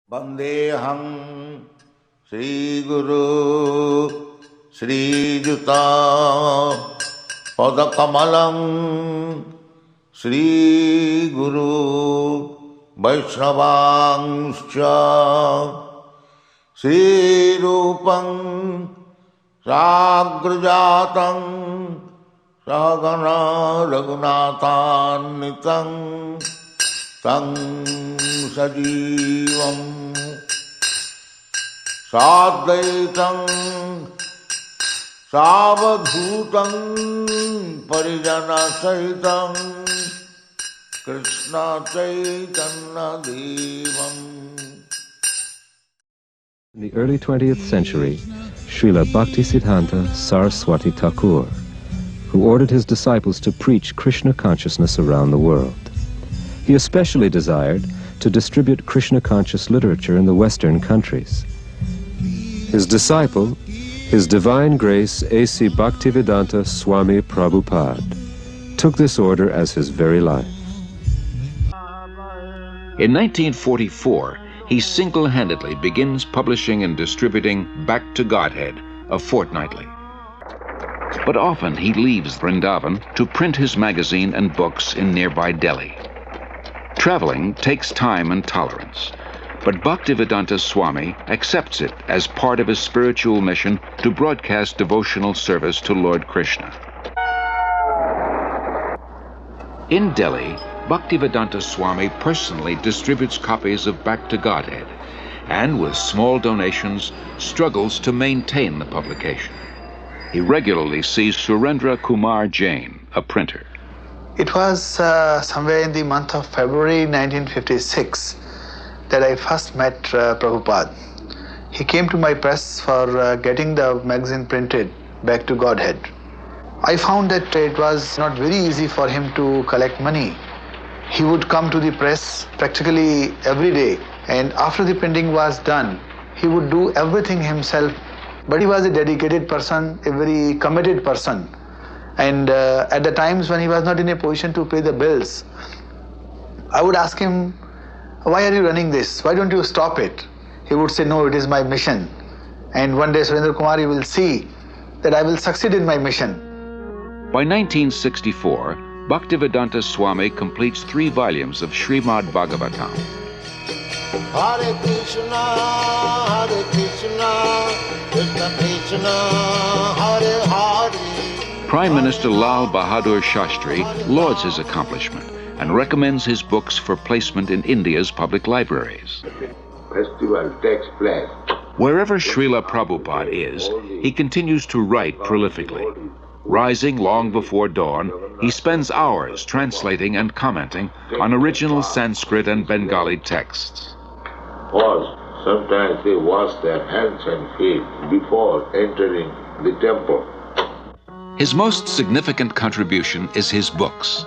Vandeham Sri Guru Sri Juta Padakamalam Sri Guru Vaishnavangscha Sri Rupam Sagrajatam Sagana Raghunathannitam Tang Sajivam Sadvaitam Savadhutam Parijana Sahitam Krishna Chaitanya Devam. In the early 20th century, Srila Bhaktisiddhanta Saraswati Thakur, who ordered his disciples to preach Krishna consciousness around the world. He especially desired to distribute Krishna-conscious literature in the Western countries. His disciple, His Divine Grace A.C. Bhaktivedanta Swami Prabhupada, took this order as his very life. In 1944, he single-handedly begins publishing and distributing Back to Godhead, a fortnightly. But often he leaves Vrindavan to print his magazine and books in nearby Delhi. Traveling takes time and tolerance, but Bhaktivedanta Swami accepts it as part of his spiritual mission to broadcast devotional service to Lord Krishna. In Delhi, Bhaktivedanta Swami personally distributes copies of Back to Godhead and, with small donations, struggles to maintain the publication. He regularly sees Surendra Kumar Jain, a printer. It was somewhere in the month of February 1956 that I first met Prabhupada. He came to my press for getting the magazine printed, Back to Godhead. I found that it was not very easy for him to collect money. He would come to the press practically every day, and after the printing was done, he would do everything himself. But he was a dedicated person, a very committed person. And at the times when he was not in a position to pay the bills, I would ask him, why are you running this? Why don't you stop it? He would say, no, it is my mission. And one day Surendra Kumar will see that I will succeed in my mission. By 1964, Bhaktivedanta Swami completes 3 volumes of Srimad Bhagavatam. Hare Krishna, Krishna Krishna, Hare Hare. Prime Minister Lal Bahadur Shastri lauds his accomplishment and recommends his books for placement in India's public libraries. Festival takes place. Wherever Srila Prabhupada is, he continues to write prolifically. Rising long before dawn, he spends hours translating and commenting on original Sanskrit and Bengali texts. First, sometimes they wash their hands and feet before entering the temple. His most significant contribution is his books.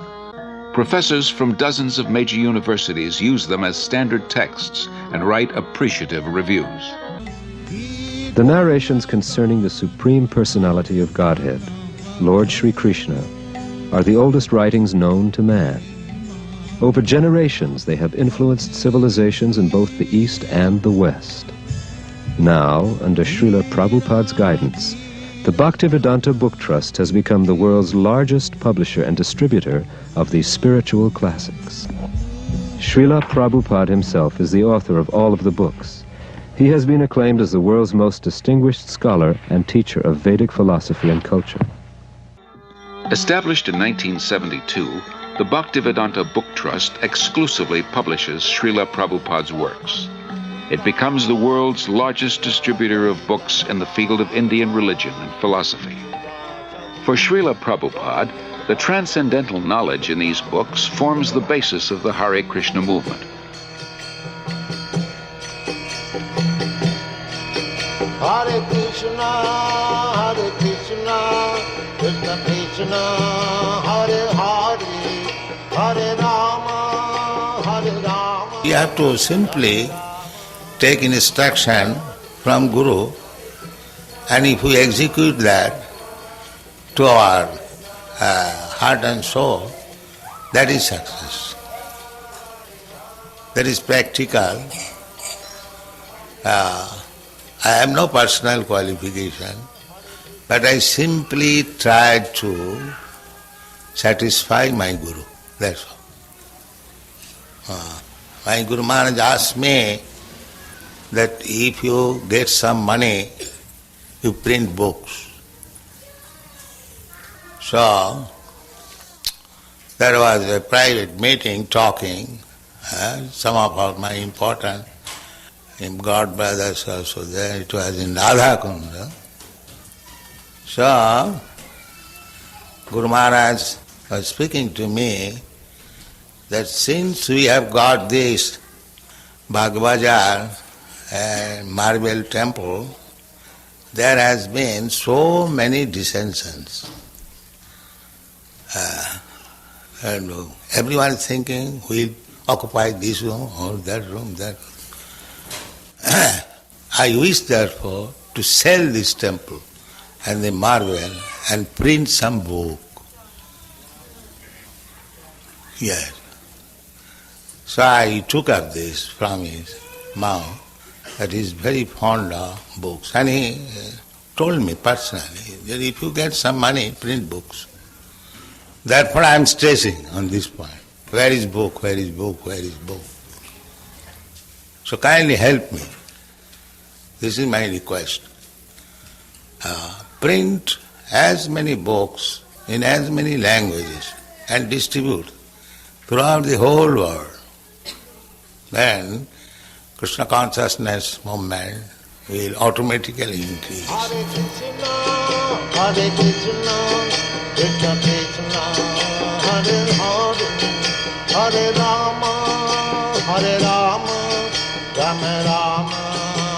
Professors from dozens of major universities use them as standard texts and write appreciative reviews. The narrations concerning the Supreme Personality of Godhead, Lord Sri Krishna, are the oldest writings known to man. Over generations, they have influenced civilizations in both the East and the West. Now, under Srila Prabhupada's guidance, the Bhaktivedanta Book Trust has become the world's largest publisher and distributor of these spiritual classics. Srila Prabhupada himself is the author of all of the books. He has been acclaimed as the world's most distinguished scholar and teacher of Vedic philosophy and culture. Established in 1972, the Bhaktivedanta Book Trust exclusively publishes Srila Prabhupada's works. It becomes the world's largest distributor of books in the field of Indian religion and philosophy. For Srila Prabhupada, the transcendental knowledge in these books forms the basis of the Hare Krishna movement. Hare Krishna, Krishna Krishna, Hare Hare, Hare Rama, Hare Rama. You have to simply take instruction from Guru, and if we execute that to our heart and soul, that is success. That is practical I have no personal qualification, but I simply tried to satisfy my Guru. That's all. My Guru Maharaj asked me that if you get some money, you print books. So, there was a private meeting talking, some of my important God brothers also there, it was in Radha Kunda. So, Guru Maharaj was speaking to me that since we have got this Bhagavajar marble temple, there has been so many dissensions. And everyone is thinking, we'll occupy this room or that room, that room. I wish therefore to sell this temple and the marble and print some book. Yes. So I took up this from his mouth, that he is very fond of books. And he told me personally that if you get some money, print books. Therefore I am stressing on this point. Where is book? Where is book? Where is book? So kindly help me. This is my request. Print as many books in as many languages and distribute throughout the whole world. Then Krishna consciousness movement will automatically increase. Hare Krishna, Krishna Krishna, Hare Hare, Hare Rama, Rama Rama.